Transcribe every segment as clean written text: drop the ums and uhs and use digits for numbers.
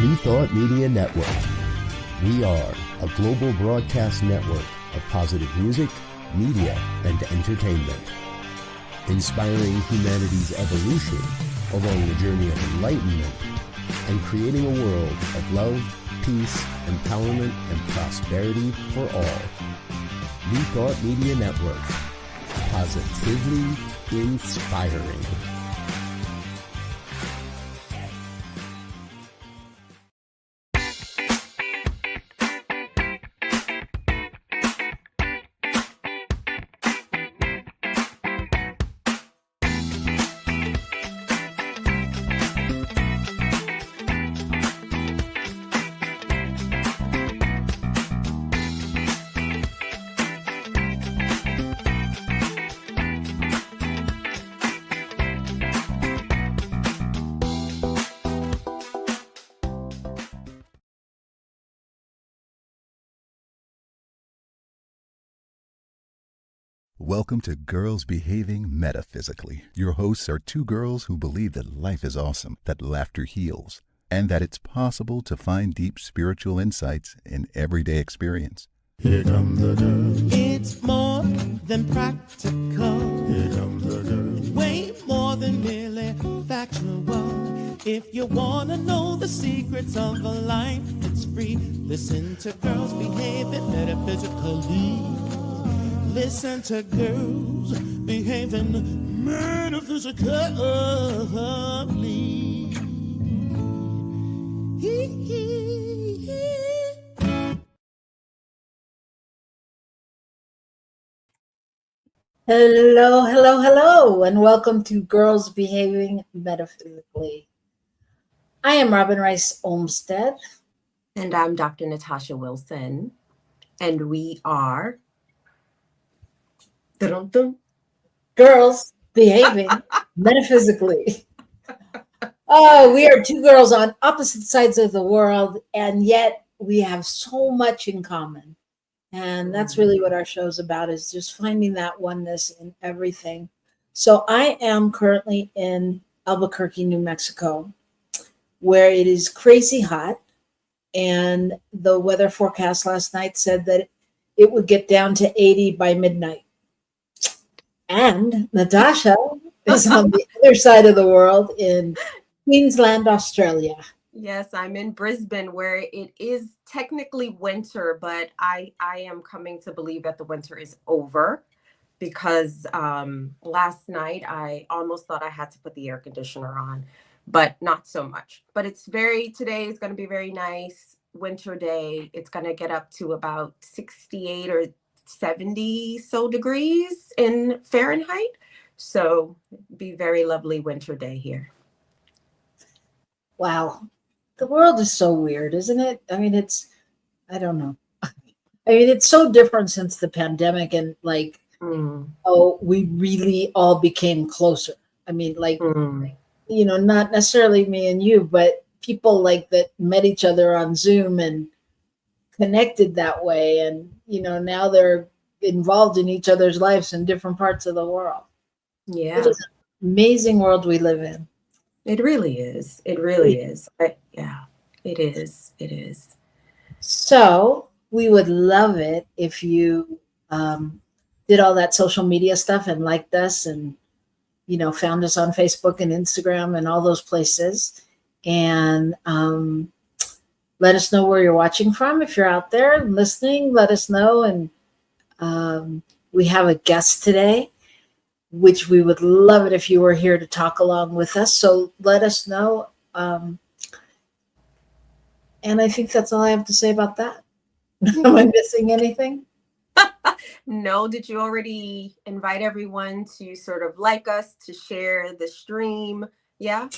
New Thought Media Network. We are a global broadcast network of positive music, media, and entertainment, inspiring humanity's evolution along the journey of enlightenment and creating a world of love, peace, empowerment, and prosperity for all. New Thought Media Network. Positively inspiring. Welcome to Girls Behaving Metaphysically. Your hosts are two girls who believe that life is awesome, that laughter heals, and that it's possible to find deep spiritual insights in everyday experience. Here come the girls. It's more than practical. Here come the girls. Way more than merely factual. If you want to know the secrets of a life that's free, listen to Girls Behaving Metaphysically. Listen to Girls Behaving Metaphysically. Hello, hello, hello, and welcome to Girls Behaving Metaphysically. I am Robyn Rice Olmsted. And I'm Dr. Natasha Wilson. And we are Girls Behaving Metaphysically. Oh, we are two girls on opposite sides of the world, and yet we have so much in common. And that's really what our show's about, is just finding that oneness in everything. So I am currently in Albuquerque, New Mexico, where it is crazy hot. And the weather forecast last night said that it would get down to 80 by midnight. And Natasha is on the other side of the world in Queensland, Australia. Yes, I'm in Brisbane, where it is technically winter, but I am coming to believe that the winter is over, because last night I almost thought I had to put the air conditioner on, but not so much. But today is going to be very nice winter day. It's going to get up to about 68 or 70 so degrees in Fahrenheit. So be very lovely winter day here. Wow. The world is so weird, isn't it? I mean, I don't know. I mean, it's so different since the pandemic, and we really all became closer. I mean, not necessarily me and you, but people that met each other on Zoom and connected that way. And, now they're involved in each other's lives in different parts of the world. Yeah. It is an amazing world we live in. It really is. It really is. Yeah, it is. It is. So we would love it if you did all that social media stuff and liked us and, found us on Facebook and Instagram and all those places. And let us know where you're watching from. If you're out there listening, let us know. And we have a guest today, which we would love it if you were here to talk along with us. So let us know. And I think that's all I have to say about that. Am I missing anything? No, did you already invite everyone to sort of like us, to share the stream? Yeah?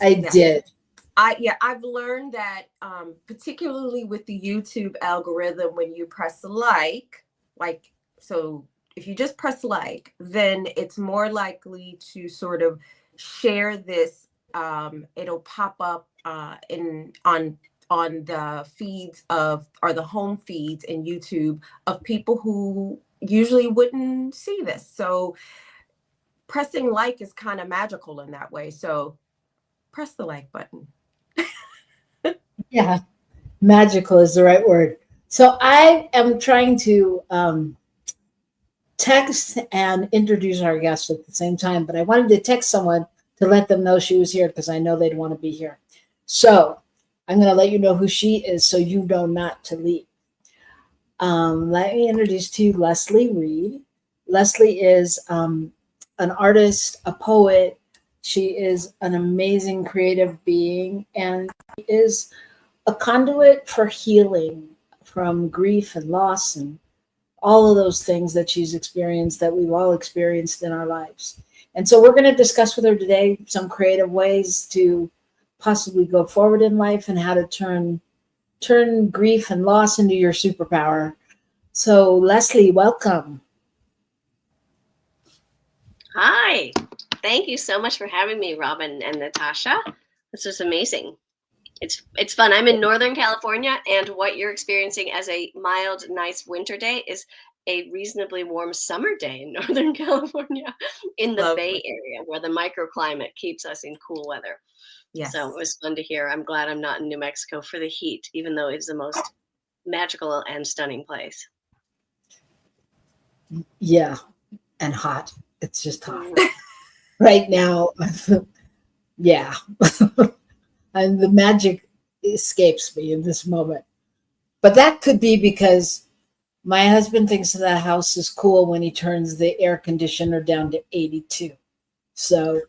I did. I've learned that particularly with the YouTube algorithm, when you press so if you just press like, then it's more likely to sort of share this. It'll pop up on the feeds or the home feeds in YouTube of people who usually wouldn't see this. So pressing like is kind of magical in that way. So press the like button. Yeah, magical is the right word. So I am trying to text and introduce our guest at the same time, but I wanted to text someone to let them know she was here because I know they'd want to be here. So I'm going to let you know who she is so you know not to leave. Let me introduce to you Leslie Reed. Leslie is an artist, a poet. She is an amazing creative being, and she is a conduit for healing from grief and loss and all of those things that she's experienced, that we've all experienced in our lives. And so we're going to discuss with her today some creative ways to possibly go forward in life and how to turn grief and loss into your superpower. So Leslie, welcome. Hi. Thank you so much for having me, Robyn and Natasha. This is amazing. It's fun. I'm in Northern California, and what you're experiencing as a mild, nice winter day is a reasonably warm summer day in Northern California in the Lovely. Bay Area, where the microclimate keeps us in cool weather. Yes. So it was fun to hear. I'm glad I'm not in New Mexico for the heat, even though it's the most magical and stunning place. Yeah, and hot. It's just hot right now. Yeah. And the magic escapes me in this moment. But that could be because my husband thinks the house is cool when he turns the air conditioner down to 82. So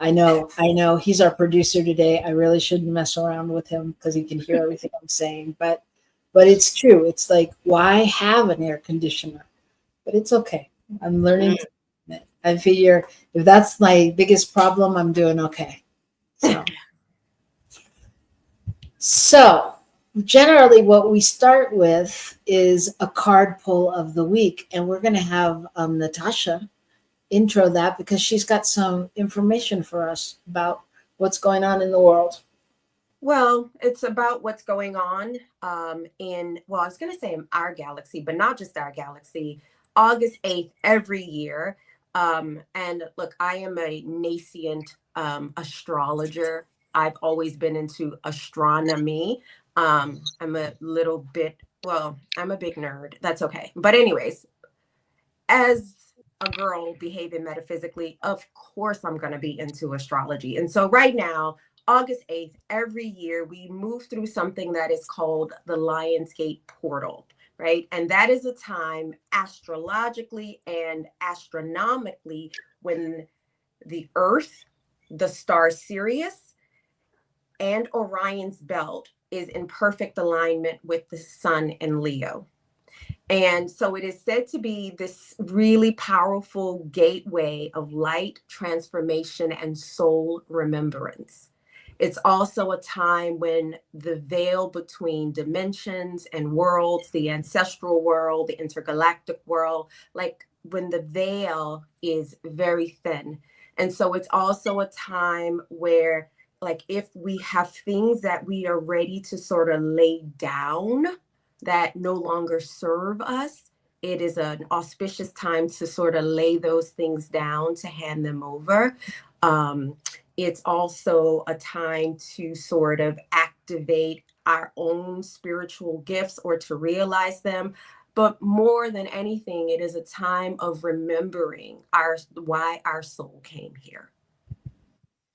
I know he's our producer today. I really shouldn't mess around with him because he can hear everything I'm saying. But it's true. It's like, why have an air conditioner? But it's okay. I'm learning. I figure if that's my biggest problem, I'm doing okay. So generally what we start with is a card pull of the week. And we're going to have Natasha intro that because she's got some information for us about what's going on in the world. Well, it's about what's going on I was going to say in our galaxy, but not just our galaxy. August 8th every year. And look, I am a nascent astrologer. I've always been into astronomy. I'm a little bit, I'm a big nerd. That's okay. But anyways, as a girl behaving metaphysically, of course I'm going to be into astrology. And so right now, August 8th, every year, we move through something that is called the Lionsgate portal, right? And that is a time astrologically and astronomically when the Earth, the star Sirius, and Orion's belt is in perfect alignment with the sun in Leo. And so it is said to be this really powerful gateway of light, transformation, and soul remembrance. It's also a time when the veil between dimensions and worlds, the ancestral world, the intergalactic world, like when the veil is very thin. And so it's also a time where, like, if we have things that we are ready to sort of lay down that no longer serve us, it is an auspicious time to sort of lay those things down, to hand them over. It's also a time to sort of activate our own spiritual gifts or to realize them. But more than anything, it is a time of remembering why our soul came here.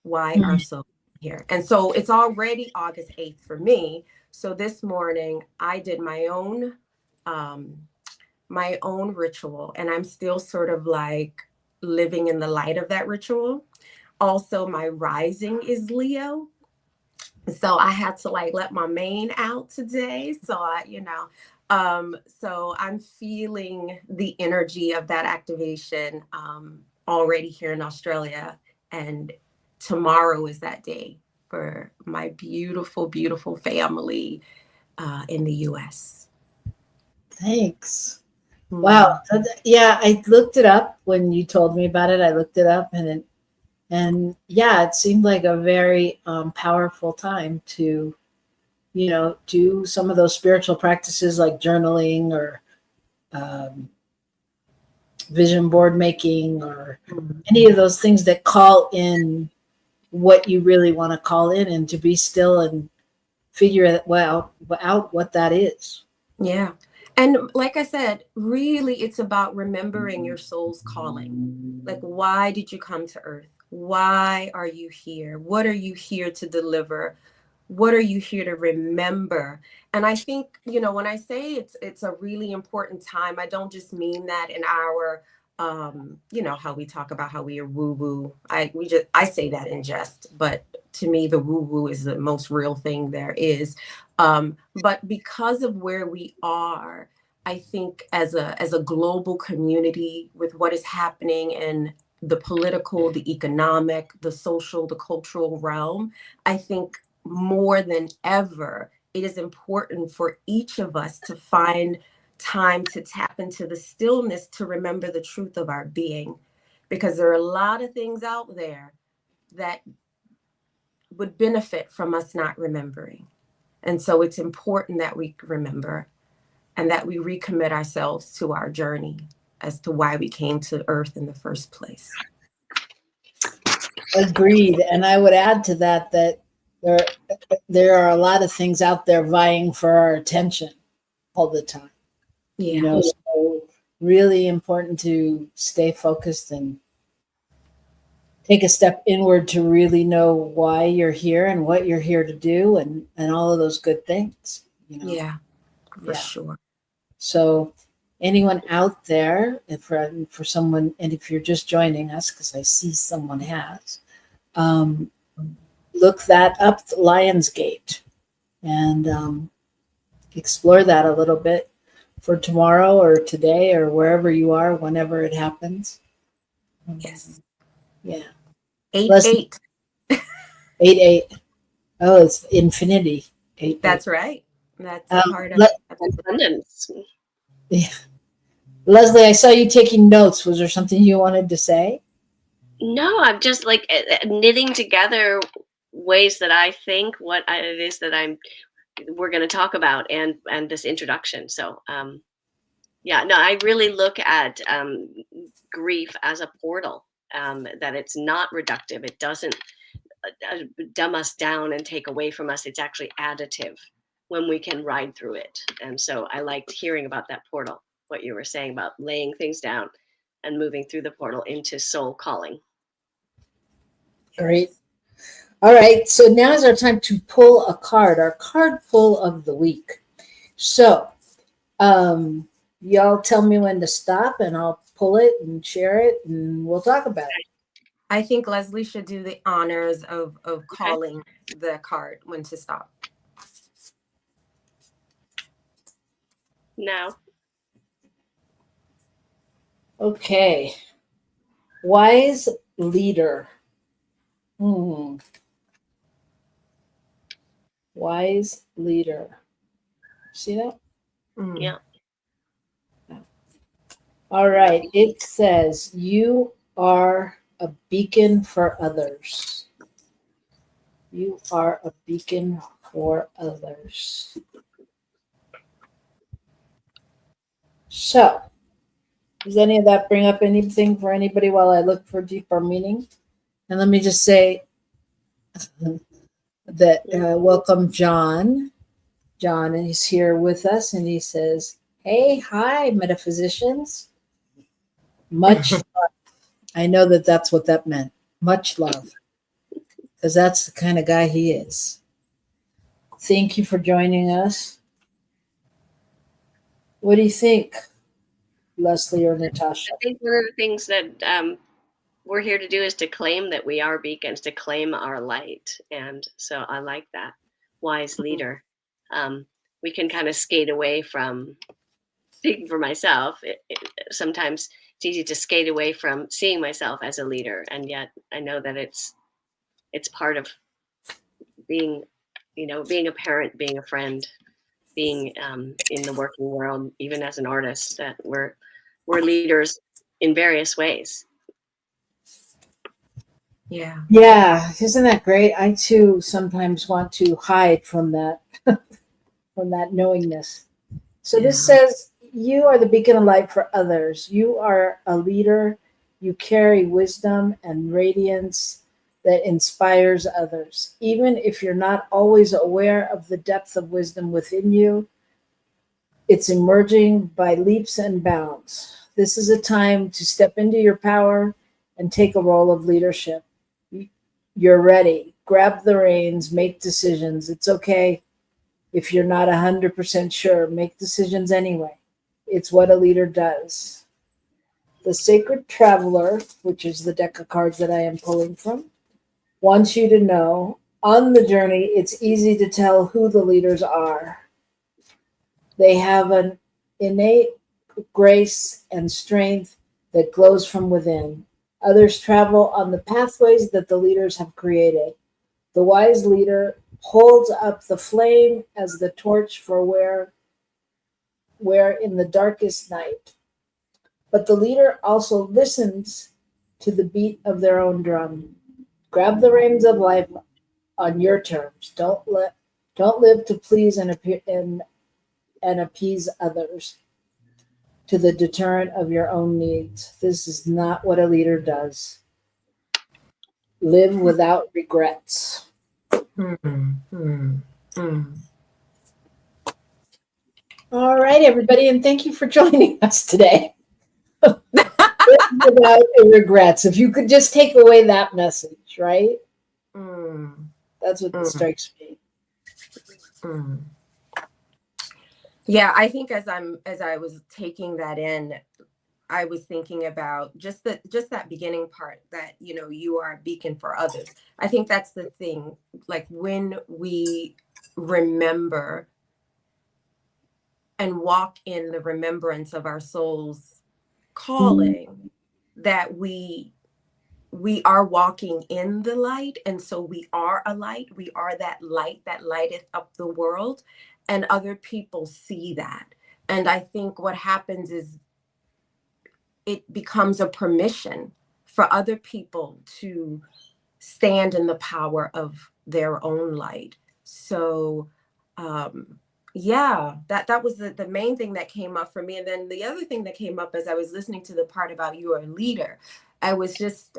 Why our soul came here. And so it's already August 8th for me. So this morning I did my own ritual, and I'm still sort of like living in the light of that ritual. Also, my rising is Leo. So I had to like let my mane out today. So so I'm feeling the energy of that activation already here in Australia. And tomorrow is that day for my beautiful, beautiful family in the US. Thanks. Wow. Yeah, I looked it up when you told me about it. I looked it up and yeah, it seemed like a very powerful time to, do some of those spiritual practices like journaling or vision board making or any of those things that call in what you really want to call in, and to be still and figure out what that is. Yeah. And like I said, really, it's about remembering your soul's calling. Like, why did you come to Earth? Why are you here? What are you here to deliver? What are you here to remember? And I think, when I say it's a really important time, I don't just mean that in our how we talk about how we are woo woo. I say that in jest, but to me the woo woo is the most real thing there is. But because of where we are, I think as a global community, with what is happening in the political, the economic, the social, the cultural realm, I think more than ever, it is important for each of us to find time to tap into the stillness to remember the truth of our being, because there are a lot of things out there that would benefit from us not remembering. And so it's important that we remember and that we recommit ourselves to our journey as to why we came to Earth in the first place. Agreed. And I would add to that there are a lot of things out there vying for our attention all the time. Yeah. So really important to stay focused and take a step inward to really know why you're here and what you're here to do, and all of those good things. Yeah, for sure. So anyone out there, for someone, and if you're just joining us, because I see someone has, look that up, Lionsgate, and explore that a little bit for tomorrow or today or wherever you are, whenever it happens. Yes. Yeah. 8-8. 8-8. Oh, it's infinity. 8-8. That's right. That's a part of abundance. Yeah. Leslie, I saw you taking notes. Was there something you wanted to say? No, I'm just like knitting together ways that I think what it is that we're going to talk about, and this introduction. So I really look at grief as a portal, that it's not reductive. It doesn't dumb us down and take away from us. It's actually additive when we can ride through it. And so I liked hearing about that portal, what you were saying about laying things down and moving through the portal into soul calling. Great. All right, so now is our time to pull a card, our card pull of the week. So y'all tell me when to stop and I'll pull it and share it and we'll talk about it. I think Leslie should do the honors of calling the card when to stop. Now. Okay. Wise leader. Wise leader. See that? Yeah. All right. It says you are a beacon for others. You are a beacon for others. So, does any of that bring up anything for anybody while I look for deeper meaning? And let me just say that welcome John. John is here with us and he says, hey, hi, metaphysicians. Much love. I know that's what that meant. Much love. Because that's the kind of guy he is. Thank you for joining us. What do you think, Leslie or Natasha? I think one of the things that we're here to do is to claim that we are beacons, to claim our light. And so I like that. Wise leader. We can kind of skate away from, speaking for myself, sometimes it's easy to skate away from seeing myself as a leader. And yet I know that it's part of being, being a parent, being a friend, being in the working world, even as an artist, that we're leaders in various ways. Yeah. Yeah, isn't that great? I too sometimes want to hide from that, from that knowingness. So this says, you are the beacon of light for others. You are a leader. You carry wisdom and radiance that inspires others. Even if you're not always aware of the depth of wisdom within you, it's emerging by leaps and bounds. This is a time to step into your power and take a role of leadership. You're ready. Grab the reins, make decisions. It's okay if you're not 100% sure. Make decisions anyway. It's what a leader does. The Sacred Traveler, which is the deck of cards that I am pulling from, wants you to know on the journey, it's easy to tell who the leaders are. They have an innate grace and strength that glows from within. Others travel on the pathways that the leaders have created. The wise leader holds up the flame as the torch for where in the darkest night. But the leader also listens to the beat of their own drum. Grab the reins of life on your terms. Don't live to please and appease others to the deterrent of your own needs. This is not what a leader does. Live without regrets. All right, everybody, and thank you for joining us today. Without regrets. If you could just take away that message, right? That's what strikes me. Yeah, I think as I was taking that in, I was thinking about just that beginning part that, you know, you are a beacon for others. I think that's the thing. Like when we remember and walk in the remembrance of our soul's calling, that we are walking in the light, and so we are a light. We are that light that lighteth up the world, and other people see that. And I think what happens is it becomes a permission for other people to stand in the power of their own light. So yeah, that was the main thing that came up for me. And then the other thing that came up as I was listening to the part about you are a leader, I was just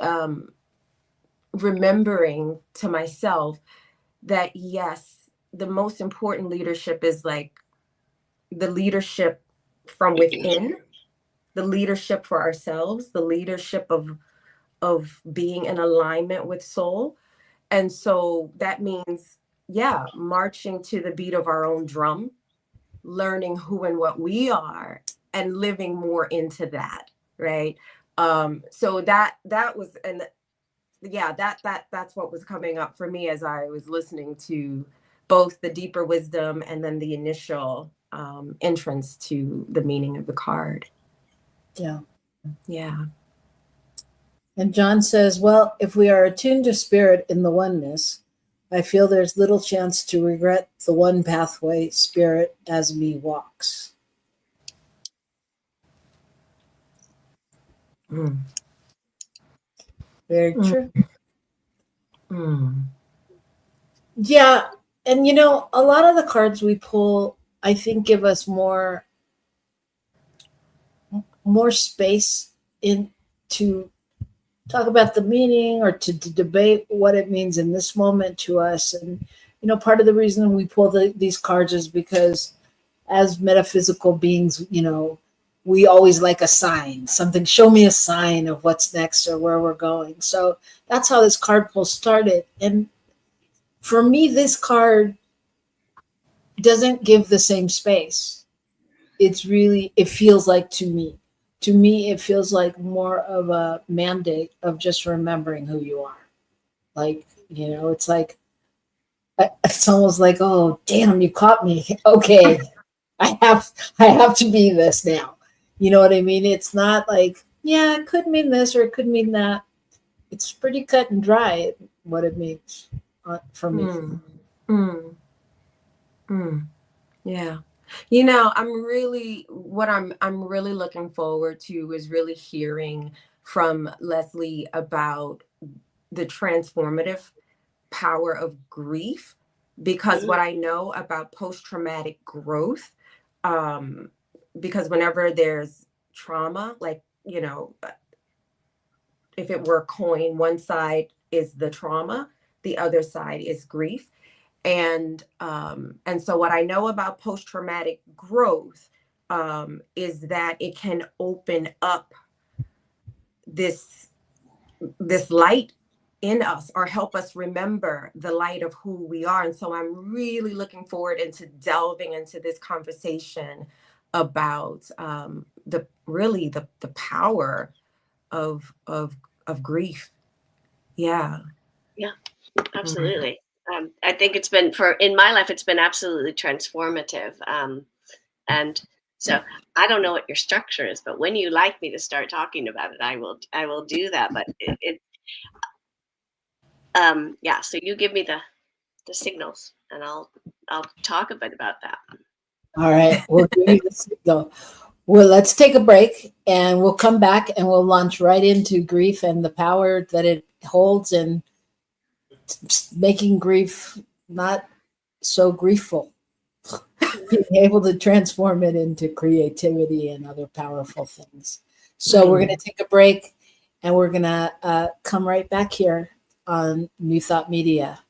remembering to myself that yes, the most important leadership is like the leadership from within, the leadership for ourselves, the leadership of being in alignment with soul. And so that means, yeah, marching to the beat of our own drum, learning who and what we are, and living more into that, right? So that was, and yeah, that's what was coming up for me as I was listening to both the deeper wisdom and then the initial entrance to the meaning of the card. Yeah. Yeah. And John says, well, if we are attuned to spirit in the oneness, I feel there's little chance to regret the one pathway spirit as me walks. Very true. Yeah. And, you know, a lot of the cards we pull, I think, give us more space in to talk about the meaning or to debate what it means in this moment to us. And, you know, part of the reason we pull these cards is because as metaphysical beings, you know, we always like a sign, something, show me a sign of what's next or where we're going. So that's how this card pull started. And for me, this card doesn't give the same space. It's really, it feels like to me, it feels like more of a mandate of just remembering who you are. Like, you know, it's like, it's almost like, oh, damn, you caught me. Okay, I have to be this now. You know what I mean? It's not like, yeah, it could mean this or it could mean that. It's pretty cut and dry what it means for me. Yeah. You know, what I'm really looking forward to is really hearing from Leslie about the transformative power of grief, because what I know about post-traumatic growth, because whenever there's trauma, like, you know, if it were a coin, one side is the trauma, the other side is grief. And so what I know about post-traumatic growth is that it can open up this light in us, or help us remember the light of who we are. And so I'm really looking forward into delving into this conversation about the power of grief. Yeah. Yeah, absolutely. I think it's been, in my life, it's been absolutely transformative. And so I don't know what your structure is, but when you like me to start talking about it, I will do that. But yeah, so you give me the signals, and I'll talk a bit about that. All right, we'll give you the signal. Well, let's take a break, and we'll come back, and we'll launch right into grief and the power that it holds in making grief not so griefful, being able to transform it into creativity and other powerful things. So we're going to take a break, and we're going to come right back here on New Thought Media.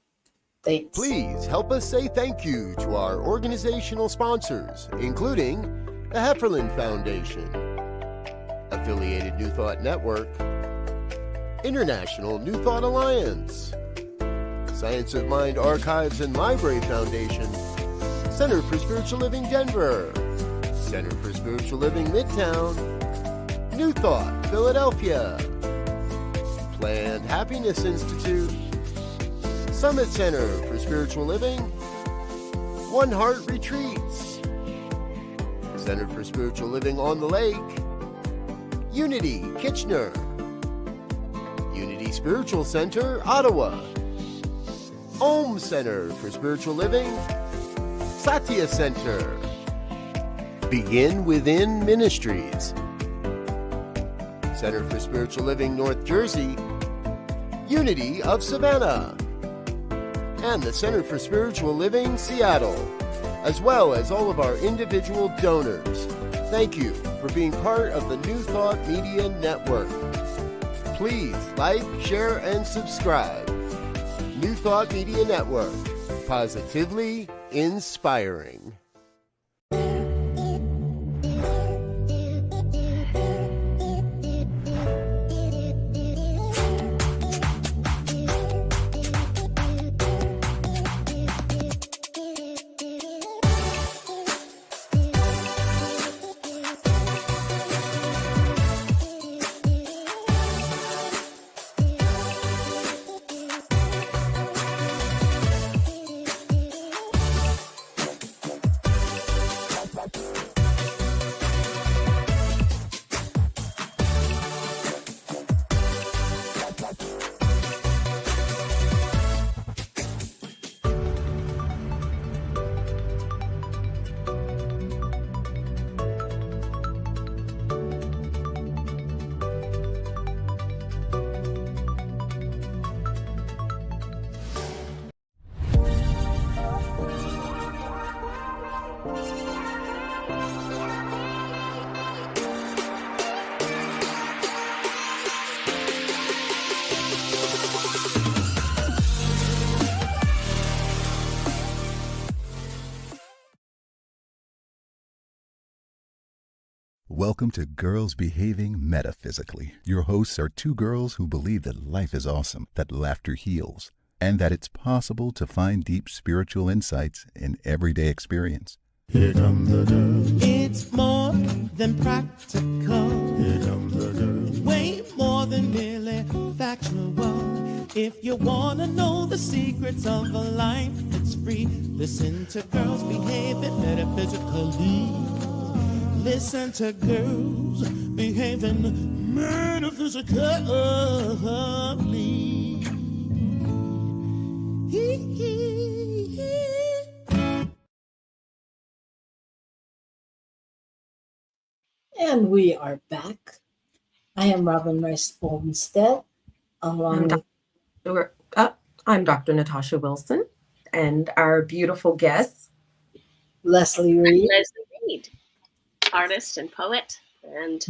Thanks. Please help us say thank you to our organizational sponsors, including the Hefferland Foundation, Affiliated New Thought Network, International New Thought Alliance, Science of Mind Archives and Library Foundation, Center for Spiritual Living Denver, Center for Spiritual Living Midtown, New Thought Philadelphia, Planned Happiness Institute, Summit Center for Spiritual Living, One Heart Retreats, Center for Spiritual Living on the Lake, Unity Kitchener, Unity Spiritual Center Ottawa, Om Center for Spiritual Living, Satya Center, Begin Within Ministries, Center for Spiritual Living North Jersey, Unity of Savannah, and the Center for Spiritual Living Seattle, as well as all of our individual donors. Thank you for being part of the New Thought Media Network. Please like, share, and subscribe. New Thought Media Network, positively inspiring. Welcome to Girls Behaving Metaphysically. Your hosts are two girls who believe that life is awesome, that laughter heals, and that it's possible to find deep spiritual insights in everyday experience. Here come the girls. It's more than practical. Here come the girls. Way more than merely factual. If you want to know the secrets of a life that's free, listen to Girls Behaving Metaphysically. Listen to Girls Behaving Metaphysically. And we are back. I am Robyn Rice Olmsted, along with I'm Dr. Natasha Wilson, and our beautiful guest, Leslie Reed. Leslie Reed, artist and poet, and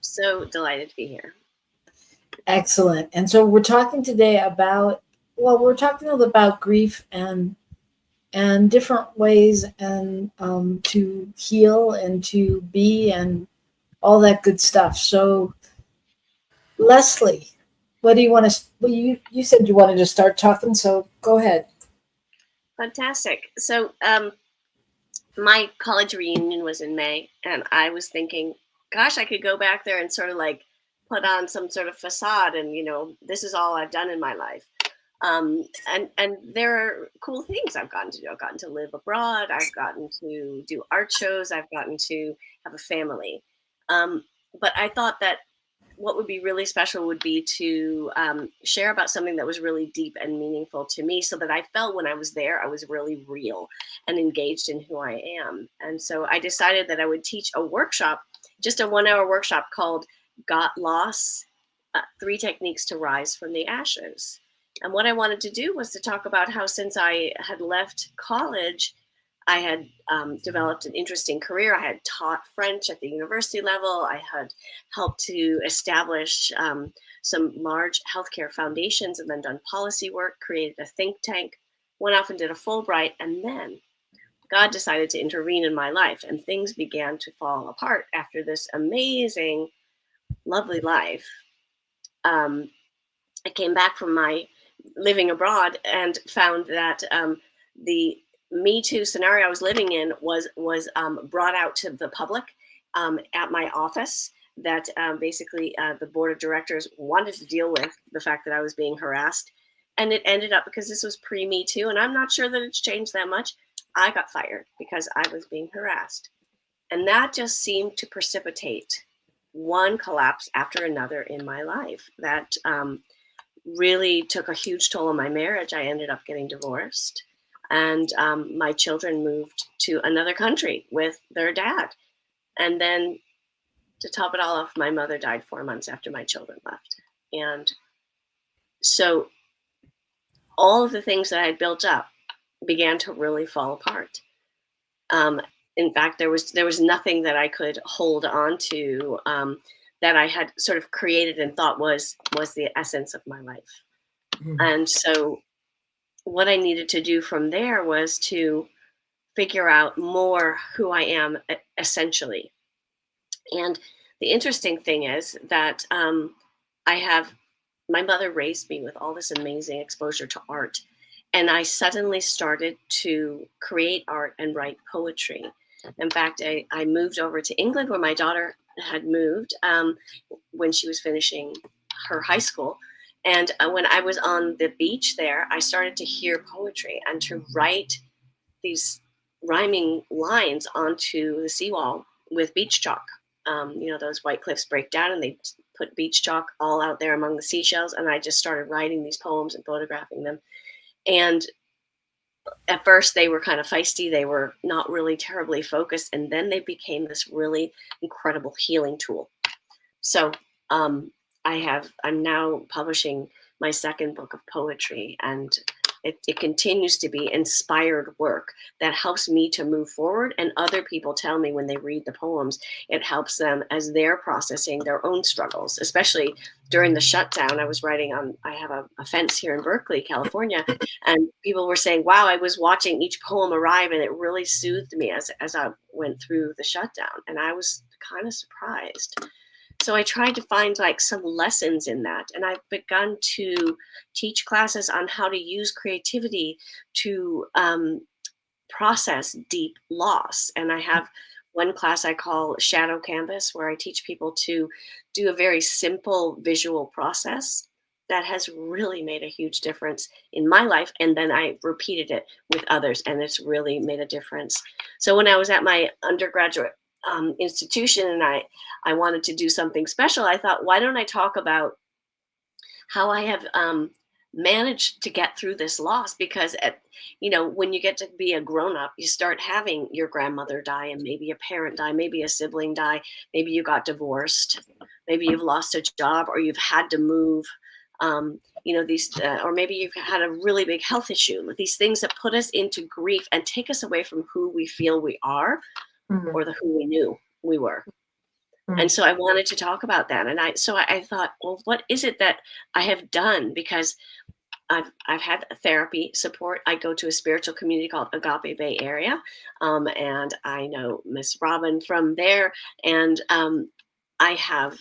so delighted to be here. Excellent. And so we're talking today about, well, we're talking about grief and different ways and to heal and to be and all that good stuff. So Leslie, what do you want to? Well, you said you wanted to start talking, so go ahead. Fantastic. So, my college reunion was in May, and I was thinking, gosh, I could go back there and sort of like put on some sort of facade, and this is all I've done in my life. And there are cool things I've gotten to do. I've gotten to live abroad. I've gotten to do art shows. I've gotten to have a family. But I thought that what would be really special would be to share about something that was really deep and meaningful to me, so that I felt when I was there, I was really real and engaged in who I am. And so I decided that I would teach a workshop, just a 1-hour workshop called Got Loss, 3 Techniques to Rise from the Ashes. And what I wanted to do was to talk about how, since I had left college, I had developed an interesting career. I had taught French at the university level. I had helped to establish some large healthcare foundations, and then done policy work, created a think tank, went off and did a Fulbright. And then God decided to intervene in my life, and things began to fall apart after this amazing, lovely life. I came back from my living abroad and found that the Me Too scenario I was living in was brought out to the public at my office. That basically the board of directors wanted to deal with the fact that I was being harassed. And it ended up, because this was pre-Me Too, and I'm not sure that it's changed that much, I got fired because I was being harassed. And that just seemed to precipitate one collapse after another in my life. That really took a huge toll on my marriage. I ended up getting divorced. And my children moved to another country with their dad. And then, to top it all off, my mother died 4 months after my children left. And so all of the things that I had built up began to really fall apart. In fact, there was nothing that I could hold on to that I had sort of created and thought was the essence of my life. And so what I needed to do from there was to figure out more who I am essentially. And the interesting thing is that my mother raised me with all this amazing exposure to art. And I suddenly started to create art and write poetry. In fact, I moved over to England, where my daughter had moved when she was finishing her high school. And when I was on the beach there, I started to hear poetry and to write these rhyming lines onto the seawall with beach chalk. Those white cliffs break down, and they put beach chalk all out there among the seashells. And I just started writing these poems and photographing them. And at first they were kind of feisty. They were not really terribly focused. And then they became this really incredible healing tool. So I'm now publishing my second book of poetry, and it continues to be inspired work that helps me to move forward. And other people tell me when they read the poems, it helps them as they're processing their own struggles, especially during the shutdown. I have a fence here in Berkeley, California, and people were saying, wow, I was watching each poem arrive, and it really soothed me as I went through the shutdown. And I was kind of surprised. So I tried to find some lessons in that. And I've begun to teach classes on how to use creativity to process deep loss. And I have one class I call Shadow Canvas, where I teach people to do a very simple visual process that has really made a huge difference in my life. And then I repeated it with others, and it's really made a difference. So when I was at my undergraduate institution and I wanted to do something special, I thought, why don't I talk about how I have managed to get through this loss? Because when you get to be a grown-up, you start having your grandmother die, and maybe a parent die, maybe a sibling die, maybe you got divorced, maybe you've lost a job, or you've had to move, or maybe you've had a really big health issue. These things that put us into grief and take us away from who we feel we are, or who we knew we were. And so I wanted to talk about that. And I thought, well, what is it that I have done? Because I've had therapy support. I go to a spiritual community called Agape Bay Area, and I know Miss Robyn from there, and I have,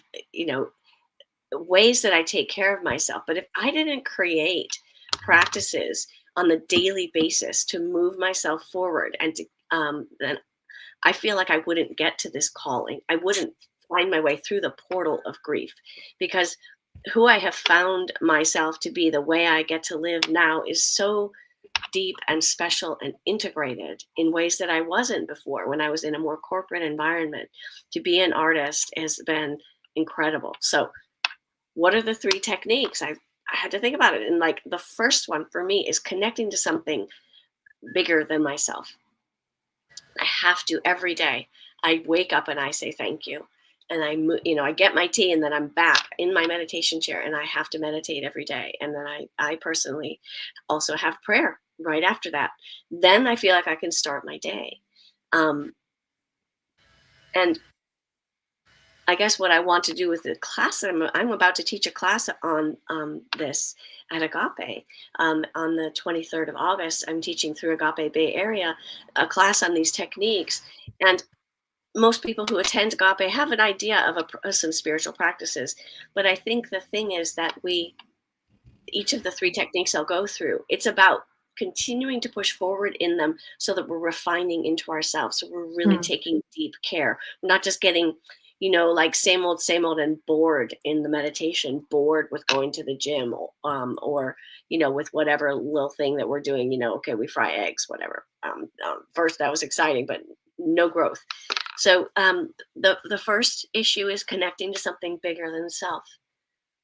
ways that I take care of myself. But if I didn't create practices on the daily basis to move myself forward, and to, then I feel like I wouldn't get to this calling. I wouldn't find my way through the portal of grief, because who I have found myself to be, the way I get to live now, is so deep and special and integrated in ways that I wasn't before when I was in a more corporate environment. To be an artist has been incredible. So what are the 3 techniques? I had to think about it. And like the first one for me is connecting to something bigger than myself. I have to every day. I wake up and I say thank you. And I get my tea, and then I'm back in my meditation chair, and I have to meditate every day. And then I personally also have prayer right after that. Then I feel like I can start my day. And I guess what I want to do with the class, I'm about to teach a class on this at Agape on the 23rd of August. I'm teaching through Agape Bay Area a class on these techniques. And most people who attend Agape have an idea of some spiritual practices. But I think the thing is that each of the 3 techniques I'll go through, it's about continuing to push forward in them so that we're refining into ourselves. So we're really taking deep care. We're not just getting, like same old, and bored in the meditation, bored with going to the gym, or with whatever little thing that we're doing, okay, we fry eggs, whatever. First that was exciting, but no growth. So the first issue is connecting to something bigger than self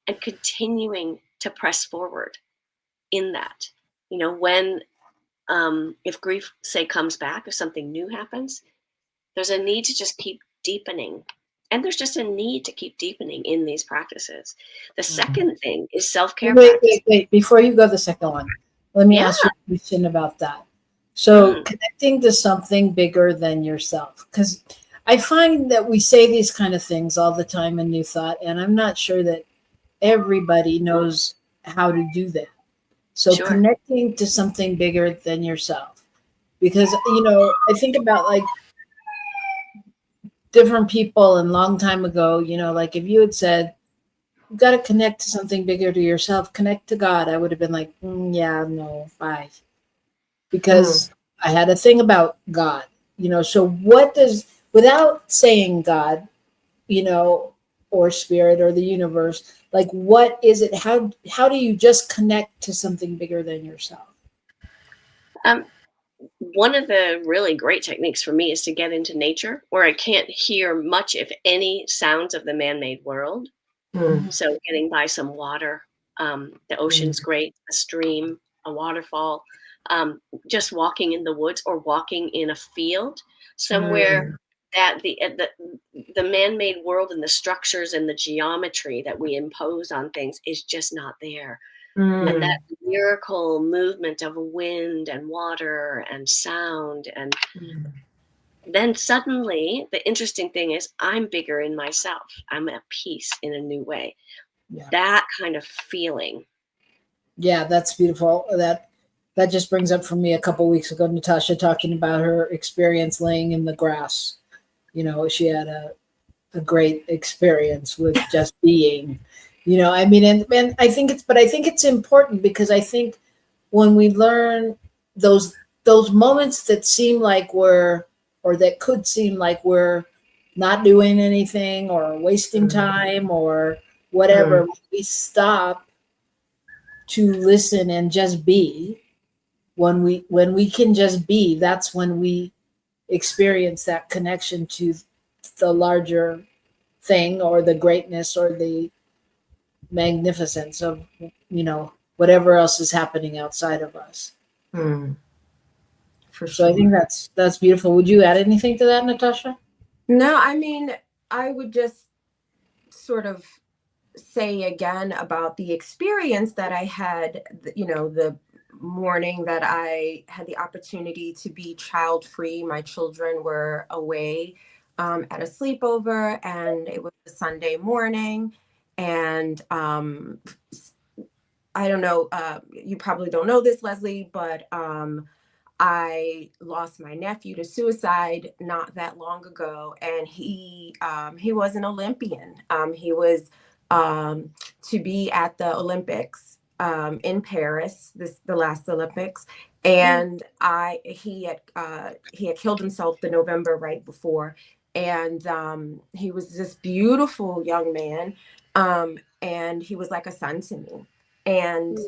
and continuing to press forward in that. When, if grief, say, comes back, if something new happens, there's a need to just keep deepening. And there's just a need to keep deepening in these practices. The second thing is self-care. Wait. Before you go to the second one, let me ask you a question about that. So connecting to something bigger than yourself, because I find that we say these kind of things all the time in New Thought, and I'm not sure that everybody knows how to do that. So connecting to something bigger than yourself, because, I think about like different people and long time ago, like if you had said, you got to connect to something bigger to yourself, connect to God, I would have been like, yeah, no, bye. Because I had a thing about God, so what does, without saying God, or spirit or the universe, like what is it? How do you just connect to something bigger than yourself? One of the really great techniques for me is to get into nature where I can't hear much, if any, sounds of the man-made world. So getting by some water, the ocean's great, a stream, a waterfall, just walking in the woods or walking in a field somewhere that the man-made world and the structures and the geometry that we impose on things is just not there. And that miracle movement of wind and water and sound. And then suddenly the interesting thing is I'm bigger in myself. I'm at peace in a new way. Yeah. That kind of feeling. Yeah, that's beautiful. That just brings up for me a couple of weeks ago, Natasha talking about her experience laying in the grass. She had a great experience with just being. And I think it's important, because I think when we learn those moments that seem like that could seem like we're not doing anything or wasting time or whatever, we stop to listen and just be. When we can just be, that's when we experience that connection to the larger thing or the greatness or the magnificence of whatever else is happening outside of us. For sure. So I think that's beautiful. Would you add anything to that, Natasha? No, I mean, I would just sort of say again about the experience that I had, the morning that I had the opportunity to be child free. My children were away at a sleepover, and it was a Sunday morning. And I don't know, you probably don't know this, Leslie, but I lost my nephew to suicide not that long ago, and he was an Olympian. He was to be at the Olympics in Paris, the last Olympics, and he had killed himself the November right before, and he was this beautiful young man, and he was like a son to me, and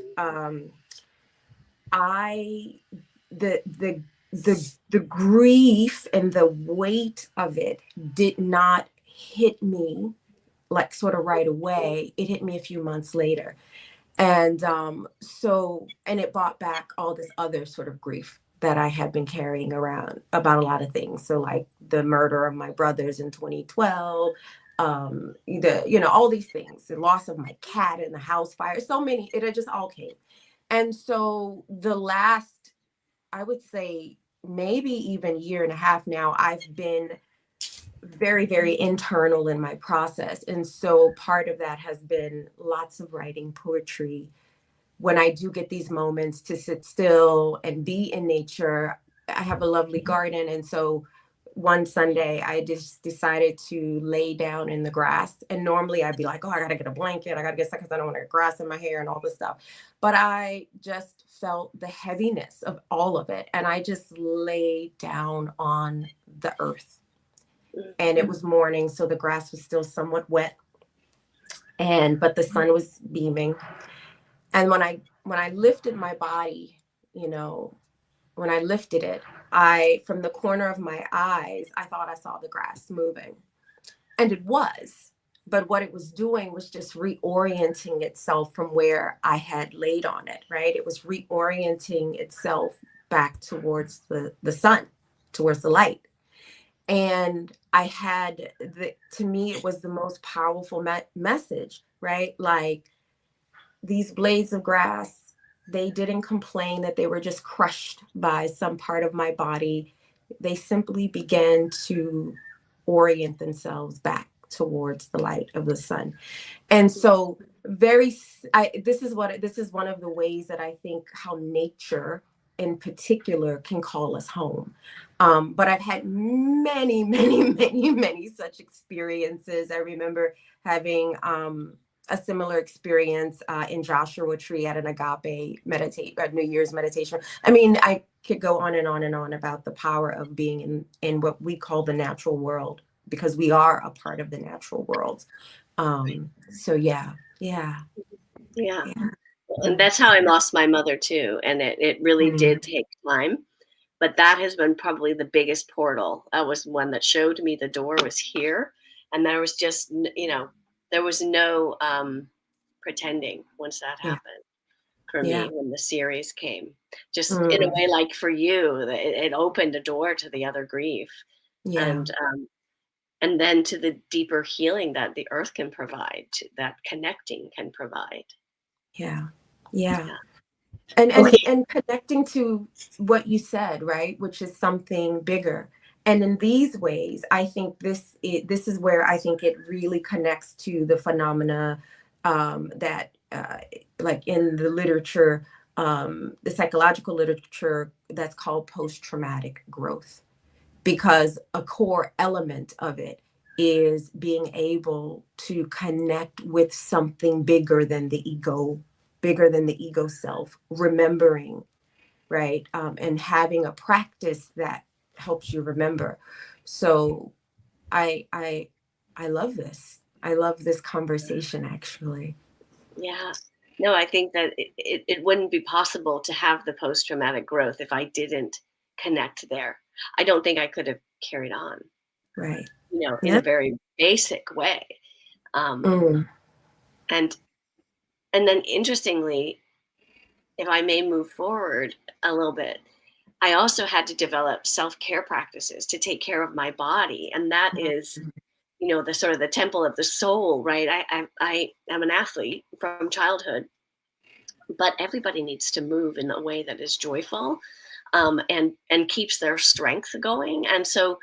I the grief and the weight of it did not hit me like sort of right away. It hit me a few months later. And and it brought back all this other sort of grief that I had been carrying around about a lot of things. So like the murder of my brothers in 2012, all these things, the loss of my cat in the house fire, so many, it had just all came. And so the last, I would say maybe even year and a half now, I've been very, very internal in my process. And so part of that has been lots of writing poetry. When I do get these moments to sit still and be in nature, I have a lovely garden. And so one Sunday, I just decided to lay down in the grass. And normally I'd be like, oh, I got to get a blanket. I got to get stuck because I don't want to get grass in my hair and all this stuff. But I just felt the heaviness of all of it. And I just lay down on the earth. And it was morning, so the grass was still somewhat wet. But the sun was beaming. And when I lifted my body, when I lifted it, from the corner of my eyes, I thought I saw the grass moving. And it was. But what it was doing was just reorienting itself from where I had laid on it, right? It was reorienting itself back towards the sun, towards the light. And I had, to me, it was the most powerful message, right? Like, these blades of grass, they didn't complain that they were just crushed by some part of my body. They simply began to orient themselves back towards the light of the sun. And so this is one of the ways that I think how nature in particular can call us home. But I've had many, many, many, many such experiences. I remember having a similar experience in Joshua Tree at an agape New Year's meditation. I mean, I could go on and on and on about the power of being in what we call the natural world, because we are a part of the natural world. So yeah. And that's how I lost my mother too. And it really did take time. But that has been probably the biggest portal. That was one that showed me the door was here. And there was just, there was no pretending once that happened for me when the series came. Just in a way, like for you, it opened a door to the other grief. And then to the deeper healing that the earth can provide, that connecting can provide. Yeah. And connecting to what you said, right, which is something bigger. And in these ways, I think this is where I think it really connects to the phenomena that, like in the literature, the psychological literature, that's called post-traumatic growth, because a core element of it is being able to connect with something bigger than the ego self, remembering, right? And having a practice that helps you remember. So I love this. I love this conversation, actually. Yeah. No, I think that it wouldn't be possible to have the post-traumatic growth if I didn't connect there. I don't think I could have carried on. Right. In a very basic way. And then interestingly, if I may move forward a little bit, I also had to develop self-care practices to take care of my body. And that is, the sort of the temple of the soul, right? I am an athlete from childhood, but everybody needs to move in a way that is joyful and keeps their strength going. And so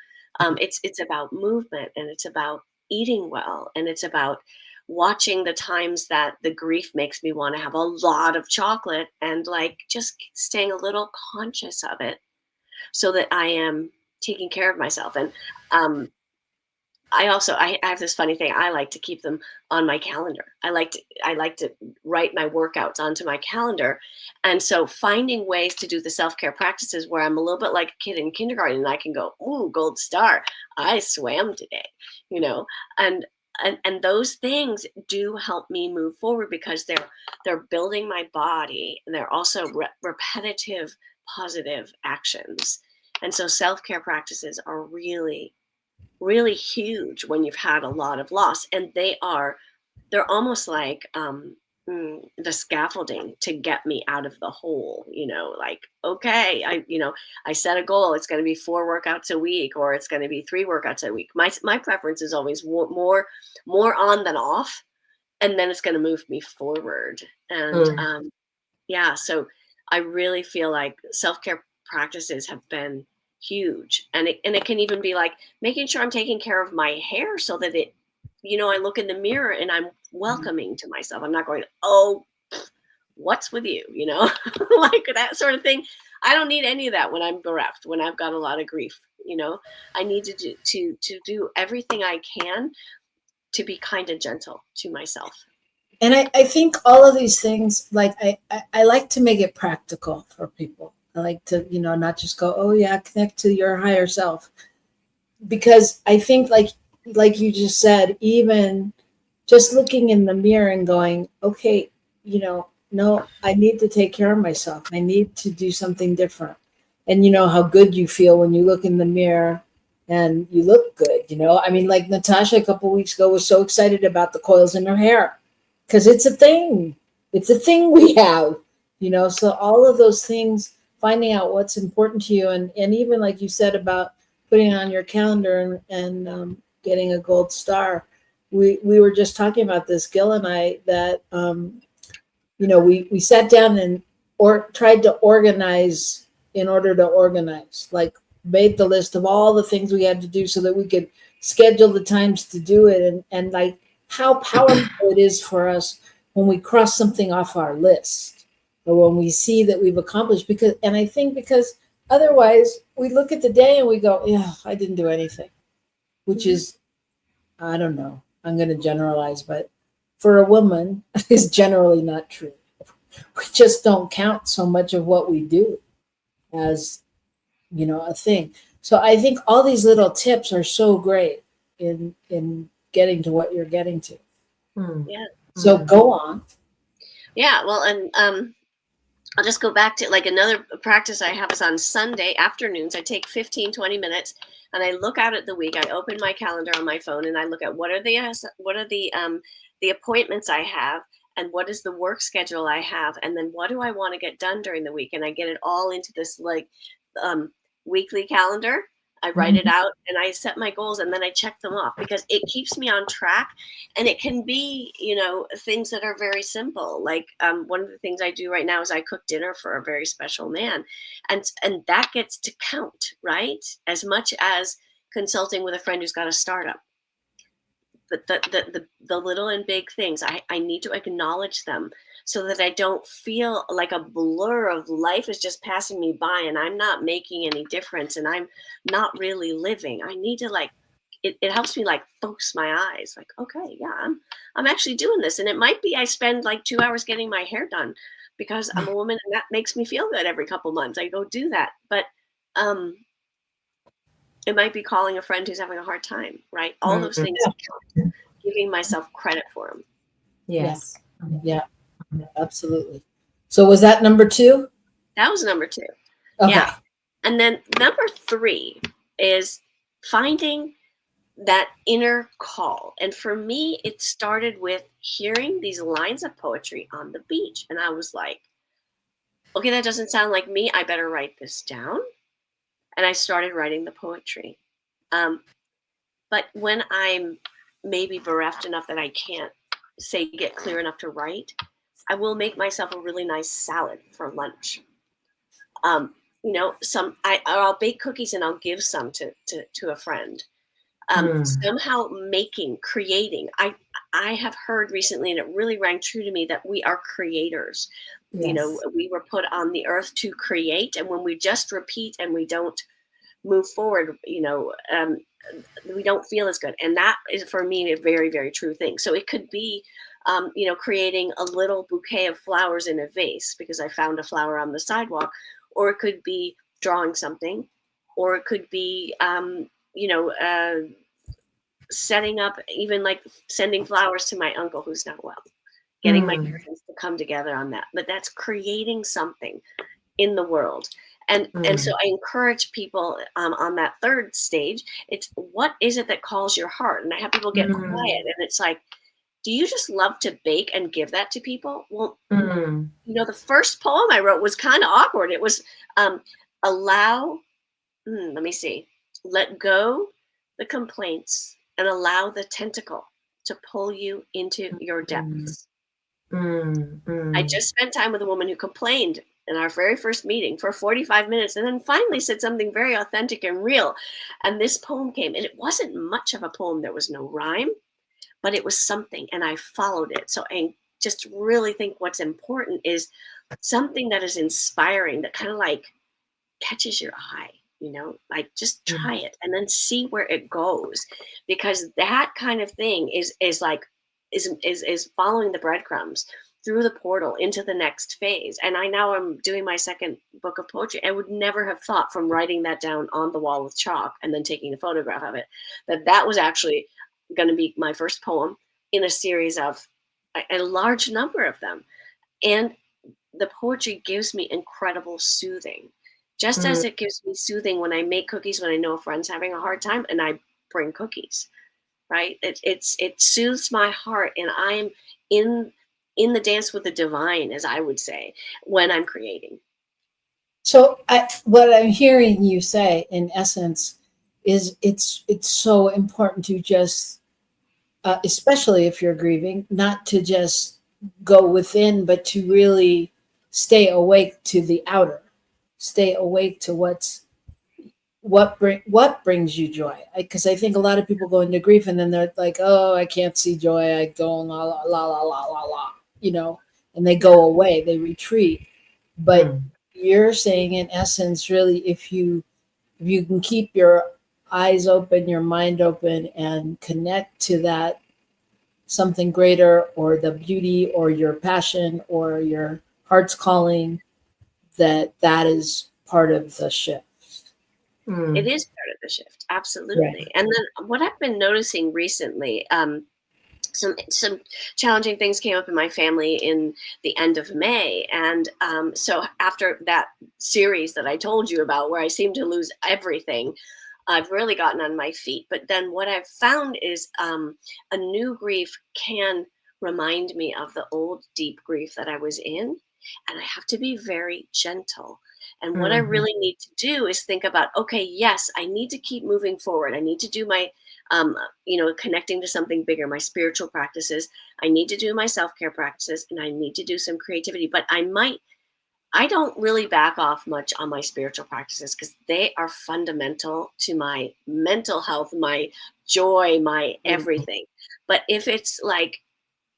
It's about movement, and it's about eating well, and it's about watching the times that the grief makes me want to have a lot of chocolate, and like just staying a little conscious of it so that I am taking care of myself. And I have this funny thing. I like to keep them on my calendar. I like to write my workouts onto my calendar. And so finding ways to do the self-care practices where I'm a little bit like a kid in kindergarten, and I can go, ooh, gold star, I swam today, you know, and and those things do help me move forward because they're building my body, and they're also repetitive positive actions. And so self-care practices are really really huge when you've had a lot of loss, and they're almost like the scaffolding to get me out of the hole, you know, like, okay, I set a goal, it's going to be 4 workouts a week, or it's going to be 3 workouts a week. My preference is always more on than off, and then it's going to move me forward. And yeah, so I really feel like self-care practices have been huge. And it can even be like making sure I'm taking care of my hair so that it, you know, I look in the mirror and I'm welcoming to myself. I'm not going, oh, what's with you, you know, like that sort of thing. I don't need any of that when I'm bereft, when I've got a lot of grief, you know. I need to do everything I can to be kind and gentle to myself. And I think all of these things, like I like to make it practical for people. I like to, you know, not just go, oh yeah, connect to your higher self. Because I think like you just said, even just looking in the mirror and going, okay, you know, no, I need to take care of myself. I need to do something different. And you know how good you feel when you look in the mirror and you look good, you know? I mean, like Natasha a couple of weeks ago was so excited about the coils in her hair because it's a thing. It's a thing we have, you know? So all of those things, finding out what's important to you. And even like you said about putting it on your calendar and getting a gold star. We were just talking about this, Gil and I, that, you know, we sat down and tried to organize in order to organize, like made the list of all the things we had to do so that we could schedule the times to do it. And like how powerful it is for us when we cross something off our list or when we see that we've accomplished, because otherwise we look at the day and we go, yeah, I didn't do anything, which is, I don't know, I'm going to generalize, but for a woman is generally not true. We just don't count so much of what we do as, you know, a thing. So I think all these little tips are so great in getting to what you're getting to. Yeah. So go on. Yeah. Well, and I'll just go back to like another practice I have is on Sunday afternoons. I take 15, 20 minutes and I look out at the week. I open my calendar on my phone and I look at what are the appointments I have and what is the work schedule I have, and then what do I want to get done during the week, and I get it all into this like weekly calendar. I write it out and I set my goals and then I check them off because it keeps me on track. And it can be, you know, things that are very simple. Like one of the things I do right now is I cook dinner for a very special man. And that gets to count, right? As much as consulting with a friend who's got a startup. But the little and big things, I need to acknowledge them so that I don't feel like a blur of life is just passing me by and I'm not making any difference and I'm not really living. I need to like, it helps me like focus my eyes like, okay, yeah, I'm actually doing this. And it might be I spend like 2 hours getting my hair done because I'm a woman and that makes me feel good every couple months. I go do that. But it might be calling a friend who's having a hard time, right? All those things, giving myself credit for them. Yes. Yeah. Absolutely. So was that number 2? That was number 2. Okay. Yeah. And then number 3 is finding that inner call. And for me, it started with hearing these lines of poetry on the beach. And I was like, okay, that doesn't sound like me. I better write this down. And I started writing the poetry. But when I'm maybe bereft enough that I can't get clear enough to write, I will make myself a really nice salad for lunch. I'll bake cookies and I'll give some to a friend. Somehow creating. I have heard recently, and it really rang true to me, that we are creators. Yes. We were put on the earth to create, and when we just repeat and we don't move forward, we don't feel as good. And that is, for me, a very, very true thing. So it could be, creating a little bouquet of flowers in a vase because I found a flower on the sidewalk, or it could be drawing something, or it could be, setting up, even like sending flowers to my uncle who's not well, getting my parents to come together on that. But that's creating something in the world. And so I encourage people on that third stage, it's what is it that calls your heart? And I have people get quiet, and it's like, do you just love to bake and give that to people? Well, the first poem I wrote was kind of awkward. It was let go the complaints and allow the tentacle to pull you into your depths. I just spent time with a woman who complained in our very first meeting for 45 minutes and then finally said something very authentic and real. And this poem came, and it wasn't much of a poem. There was no rhyme, but it was something, and I followed it. So I just really think what's important is something that is inspiring, that kind of like catches your eye, like just try it and then see where it goes, because that kind of thing is following the breadcrumbs through the portal into the next phase. And I now am doing my second book of poetry. I would never have thought, from writing that down on the wall with chalk and then taking a photograph of it, that was actually going to be my first poem in a series of a large number of them. And the poetry gives me incredible soothing, just as it gives me soothing when I make cookies, when I know a friend's having a hard time and I bring cookies, right? It soothes my heart, and I'm in the dance with the divine, as I would say, when I'm creating. So what I'm hearing you say, in essence, is it's so important to just, especially if you're grieving, not to just go within, but to really stay awake to the outer, stay awake to what brings you joy. Because I think a lot of people go into grief and then they're like, oh, I can't see joy. I go la la la la la la la, and they go away, they retreat. But you're saying, in essence, really, if you can keep your eyes open, your mind open, and connect to that something greater, or the beauty, or your passion, or your heart's calling, that is part of the shift. It is part of the shift, absolutely. Right. And then what I've been noticing recently, some challenging things came up in my family in the end of May. And so after that series that I told you about, where I seemed to lose everything, I've really gotten on my feet. But then what I've found is a new grief can remind me of the old deep grief that I was in. And I have to be very gentle. And what I really need to do is think about, okay, yes, I need to keep moving forward. I need to do my, connecting to something bigger, my spiritual practices. I need to do my self-care practices, and I need to do some creativity. But I don't really back off much on my spiritual practices, because they are fundamental to my mental health, my joy, my everything. But if it's like,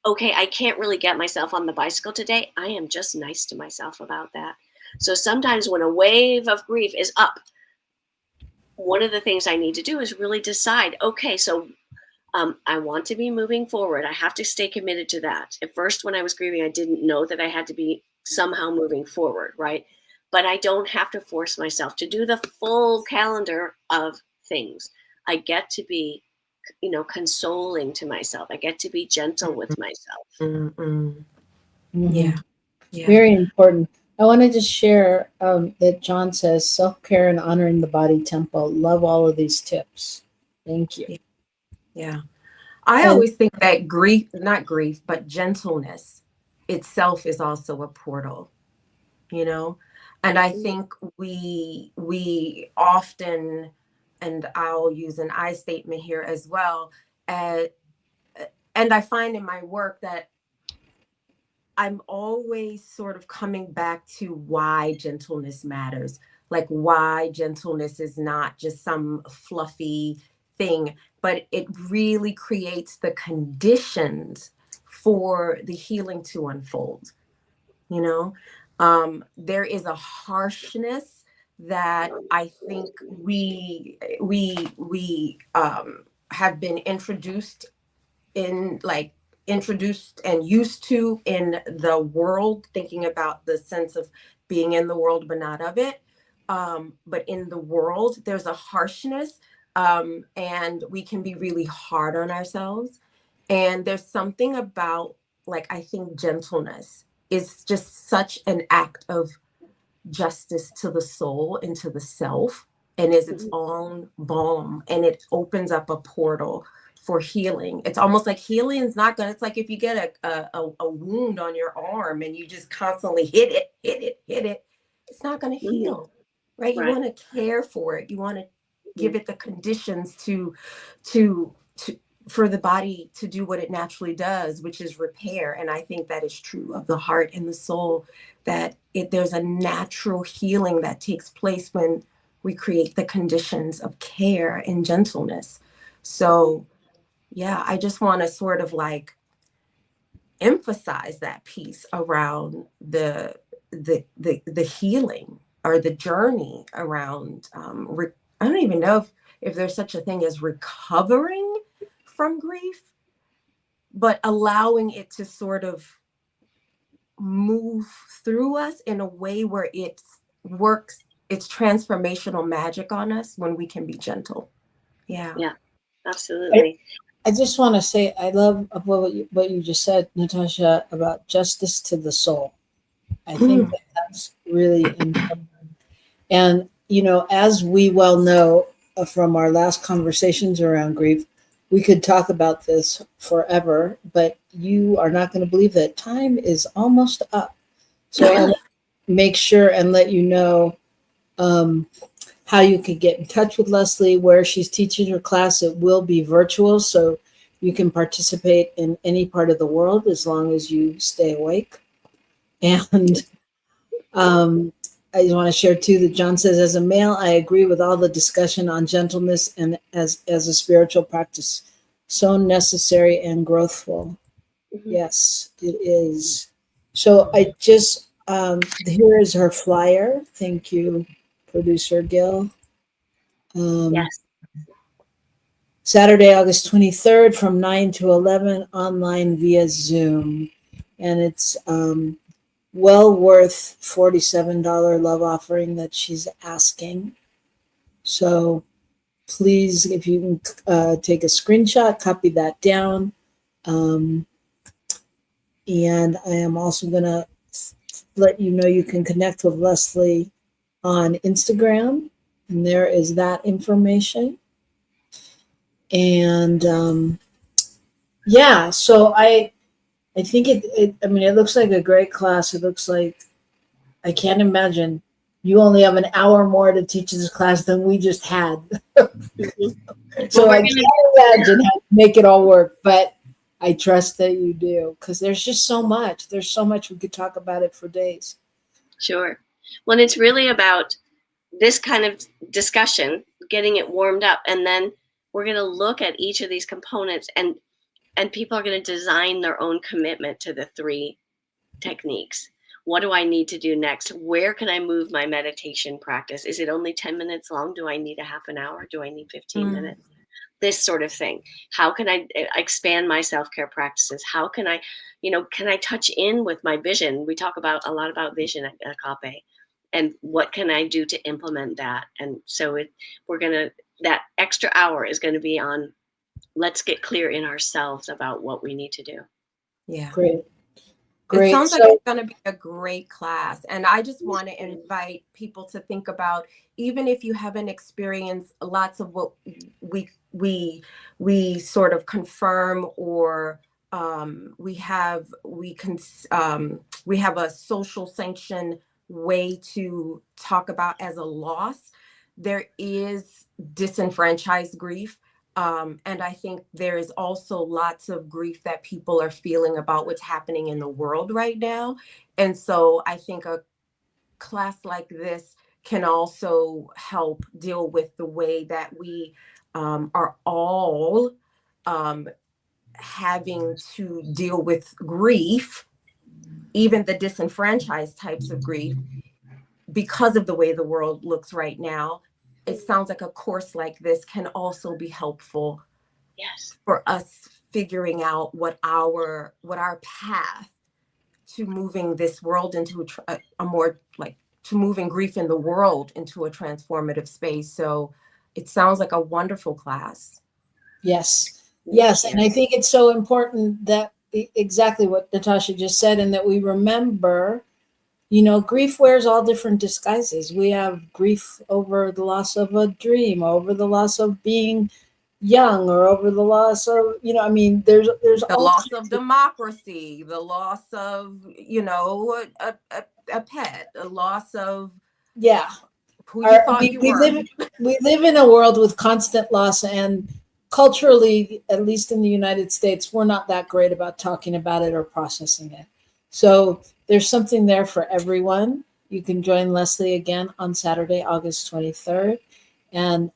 okay, I can't really get myself on the bicycle today, I am just nice to myself about that. So sometimes when a wave of grief is up, one of the things I need to do is really decide, okay, so I want to be moving forward. I have to stay committed to that. At first, when I was grieving, I didn't know that I had to be somehow moving forward, right? But I don't have to force myself to do the full calendar of things. I get to be, consoling to myself. I get to be gentle with myself. Yeah. Very important. I want to just share that John says self-care and honoring the body tempo. Love all of these tips. Thank you. Yeah. I always think that not grief, but gentleness itself is also a portal, and I think we often, and I'll use an I statement here as well, and I find in my work that I'm always sort of coming back to why gentleness matters. like why gentleness is not just some fluffy thing, but it really creates the conditions for the healing to unfold. You know, there is a harshness that I think we have been introduced in, like introduced and used to in the world, thinking about the sense of being in the world but not of it. But in the world, there's a harshness, and we can be really hard on ourselves. And there's something about, like, I think gentleness is just such an act of justice to the soul and to the self, and is its own balm, and it opens up a portal for healing. It's almost like healing is not gonna, it's like if you get a wound on your arm and you just constantly hit it, it's not gonna heal, right? You Right. want to care for it. You want to give it the conditions to for the body to do what it naturally does, which is repair. And I think that is true of the heart and the soul, that there's a natural healing that takes place when we create the conditions of care and gentleness. So yeah, I just want to sort of like emphasize that piece around the healing, or the journey around I don't even know if there's such a thing as recovering from grief, but allowing it to sort of move through us in a way where it works its transformational magic on us when we can be gentle. Yeah. Yeah, absolutely. I just want to say I love what you just said, Natasha, about justice to the soul. I think that that's really important. And, you know, as we well know from our last conversations around grief, we could talk about this forever, but you are not going to believe that time is almost up. So I'll make sure and let you know how you can get in touch with Leslie, where she's teaching her class. It will be virtual, so you can participate in any part of the world as long as you stay awake. And I just want to share too that John says, as a male, I agree with all the discussion on gentleness and as a spiritual practice, so necessary and growthful. Yes, it is. So I just here is her flyer. Thank you, producer Gil. Yes. Saturday, August 23rd from 9 to 11 online via Zoom. And it's well worth $47 love offering that she's asking. So please, if you can take a screenshot, copy that down. And I am also going to let you know you can connect with Leslie on Instagram, and there is that information. And yeah, so I think it looks like a great class. It looks like, I can't imagine you only have an hour more to teach this class than we just had. So I can't imagine how to make it all work, but I trust that you do, because there's just so much. There's so much we could talk about it for days. Sure. Well, it's really about this kind of discussion, getting it warmed up, and then we're going to look at each of these components, and people are going to design their own commitment to the 3 techniques. What do I need to do next? Where can I move my meditation practice? Is it only 10 minutes long? Do I need a half an hour? Do I need 15 minutes? This sort of thing. How can I expand my self-care practices? How can I, can I touch in with my vision? We talk a lot about vision at Akape, and what can I do to implement that? And so that extra hour is going to be on, let's get clear in ourselves about what we need to do. Yeah. Great. It sounds like it's going to be a great class. And I just want to invite people to think about, even if you haven't experienced lots of what we sort of confirm, or we have a social sanction way to talk about as a loss. There is disenfranchised grief. And I think there is also lots of grief that people are feeling about what's happening in the world right now. And so I think a class like this can also help deal with the way that we are all having to deal with grief, even the disenfranchised types of grief, because of the way the world looks right now. It sounds like a course like this can also be helpful. Yes. For us figuring out what our path to moving this world into a more like to moving grief in the world into a transformative space. So it sounds like a wonderful class. Yes. Yes. And I think it's so important that exactly what Natasha just said, and that we remember, grief wears all different disguises. We have grief over the loss of a dream, over the loss of being young, or over the loss of, there's the all loss of democracy, the loss of, a pet, a loss of who you thought you were. We live in a world with constant loss, and culturally, at least in the United States, we're not that great about talking about it or processing it. So there's something there for everyone. You can join Leslie again on Saturday, August 23rd. And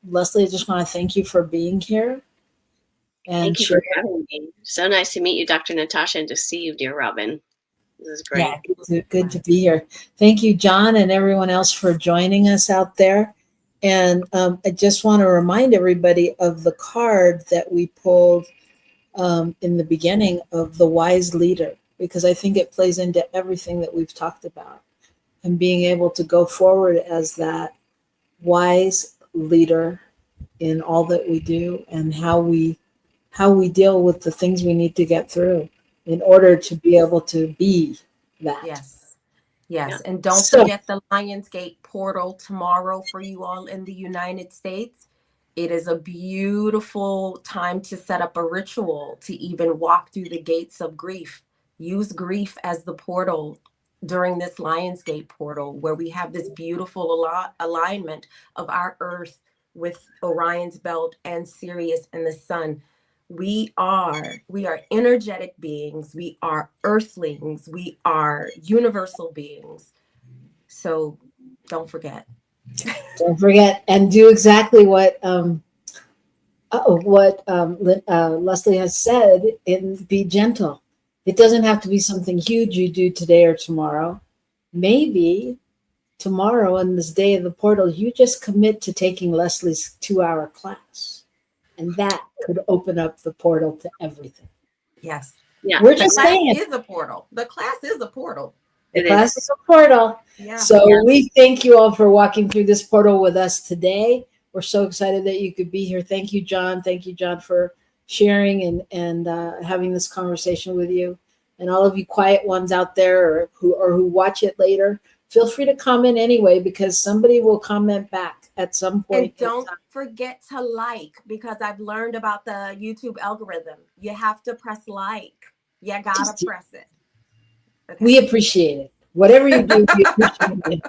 Leslie, I just want to thank you for being here. And thank you for having me. So nice to meet you, Dr. Natasha, and to see you, dear Robyn. This is great. Yeah, good to be here. Thank you, John, and everyone else for joining us out there. And I just want to remind everybody of the card that we pulled in the beginning of the wise leader, because I think it plays into everything that we've talked about, and being able to go forward as that wise leader in all that we do, and how we deal with the things we need to get through in order to be able to be that. Yes. Yeah. And don't forget the Lionsgate portal tomorrow for you all in the United States. It is a beautiful time to set up a ritual to even walk through the gates of grief. Use grief as the portal during this Lionsgate portal, where we have this beautiful alignment of our Earth with Orion's belt and Sirius and the sun. We are energetic beings. We are earthlings. We are universal beings. So don't forget. Don't forget, and do exactly what Leslie has said, and be gentle. It doesn't have to be something huge you do today or tomorrow. Maybe tomorrow, on this day of the portal, you just commit to taking Leslie's 2-hour class. And that could open up the portal to everything. Yes. Yeah. We're just saying it. Is a portal. The class is a portal. The class is a portal. Yeah. So we thank you all for walking through this portal with us today. We're so excited that you could be here. Thank you, John. Thank you, John, for sharing and having this conversation with you. And all of you quiet ones out there, or who watch it later, feel free to comment anyway, because somebody will comment back at some point. And don't forget to like, because I've learned about the YouTube algorithm. You have to press like. You gotta press it. Okay. We appreciate it. Whatever you do, we appreciate it.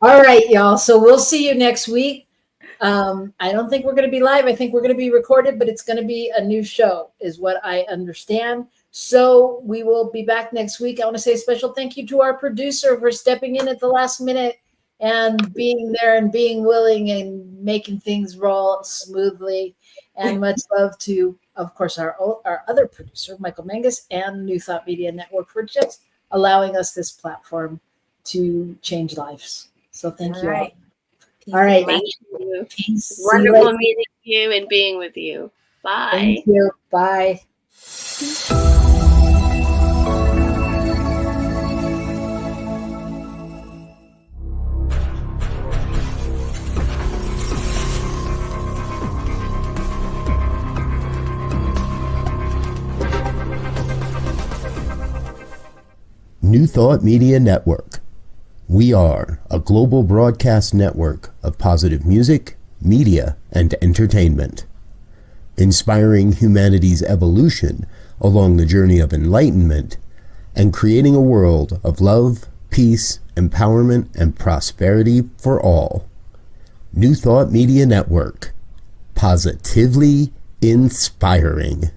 All right, y'all. So we'll see you next week. I don't think we're going to be live. I think we're going to be recorded, but it's going to be a new show, is what I understand. So we will be back next week. I want to say a special thank you to our producer for stepping in at the last minute and being there and being willing and making things roll smoothly. And much love to, of course, our other producer, Michael Mangus, and New Thought Media Network, for just allowing us this platform to change lives. So thank you all. All right. Thank you. Peace. Wonderful meeting you and being with you. Bye. Thank you. Bye. New Thought Media Network. We are a global broadcast network of positive music, media, and entertainment, inspiring humanity's evolution along the journey of enlightenment and creating a world of love, peace, empowerment, and prosperity for all. New Thought Media Network. Positively inspiring.